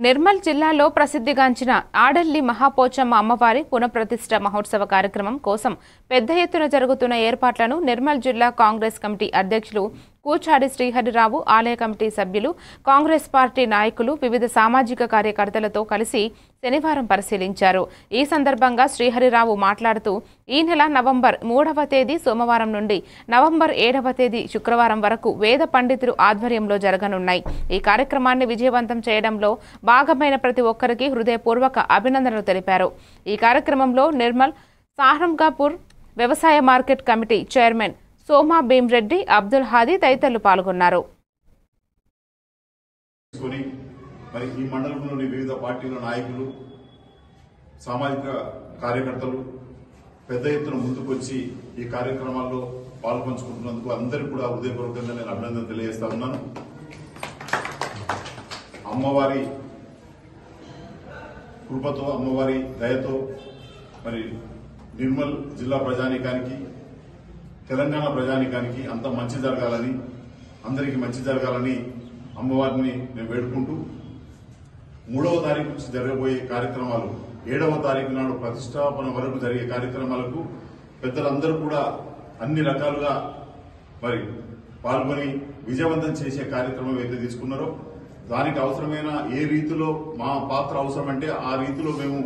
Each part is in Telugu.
నిర్మల్ జిల్లాలో ప్రసిద్ధిగాంచిన ఆడల్లి మహాపోచమ్మ అమ్మవారి పునఃప్రతిష్ఠ మహోత్సవ కార్యక్రమం కోసం పెద్ద ఎత్తున జరుగుతున్న ఏర్పాట్లను నిర్మల్ జిల్లా కాంగ్రెస్ కమిటీ అధ్యక్షులు కూచాడి శ్రీహరిరావు, ఆలయ కమిటీ సభ్యులు, కాంగ్రెస్ పార్టీ నాయకులు, వివిధ సామాజిక కార్యకర్తలతో కలిసి శనివారం పరిశీలించారు. ఈ సందర్భంగా శ్రీహరిరావు మాట్లాడుతూ ఈ నెల నవంబర్ 3వ తేదీ సోమవారం నుండి నవంబర్ 7వ తేదీ శుక్రవారం వరకు వేద పండితులు ఆధ్వర్యంలో జరగనున్నాయి. ఈ కార్యక్రమాన్ని విజయవంతం చేయడంలో భాగమైన ప్రతి ఒక్కరికి హృదయపూర్వక అభినందనలు తెలిపారు. ఈ కార్యక్రమంలో నిర్మల్ సాహంగాపూర్ వ్యవసాయ market committee chairman Soma Bhimreddy, Abdul Hadi తదితరులు పాల్గొన్నారు. ఈ మండలంలోని వివిధ పార్టీల నాయకులు, సామాజిక కార్యకర్తలు పెద్ద ఎత్తున ముందుకొచ్చి ఈ కార్యక్రమాల్లో పాల్పంచుకుంటున్నందుకు అందరికీ కూడా హృదయపూర్వకంగా నేను అభినందన తెలియజేస్తా ఉన్నాను. అమ్మవారి కృపతో, అమ్మవారి దయతో మరి నిర్మల్ జిల్లా ప్రజానీకానికి, తెలంగాణ ప్రజానీకానికి అంత మంచి జరగాలని, అందరికీ మంచి జరగాలని అమ్మవారిని నేను వేడుకుంటూ 3వ తారీఖు నుంచి జరగబోయే కార్యక్రమాలు 7వ తారీఖు నాడు ప్రతిష్టాపన వరకు జరిగే కార్యక్రమాలకు పెద్దలందరూ కూడా అన్ని రకాలుగా మరి పాల్గొని విజయవంతం చేసే కార్యక్రమం ఏదైతే తీసుకున్నారో దానికి అవసరమైన ఏ రీతిలో మా పాత్ర అవసరమంటే ఆ రీతిలో మేము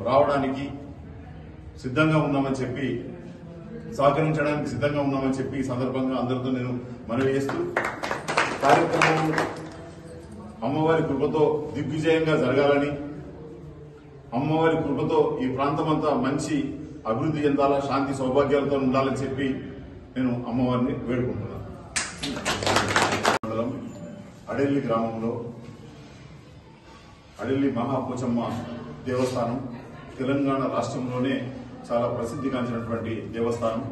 రావడానికి సిద్ధంగా ఉన్నామని చెప్పి, సహకరించడానికి సిద్ధంగా ఉన్నామని చెప్పి ఈ సందర్భంగా అందరితో నేను మనవి చేస్తూ కార్యక్రమం అమ్మవారి కృపతో దిగ్విజయంగా జరగాలని, అమ్మవారి కృపతో ఈ ప్రాంతమంతా మంచి అభివృద్ధి చెందాలా, శాంతి సౌభాగ్యాలతో ఉండాలని చెప్పి నేను అమ్మవారిని వేడుకుంటున్నాను. మండలం అడెల్లి గ్రామంలో అడెల్లి మహాపోచమ్మ దేవస్థానం తెలంగాణ రాష్ట్రంలోనే చాలా ప్రసిద్ధిగాంచినటువంటి దేవస్థానం.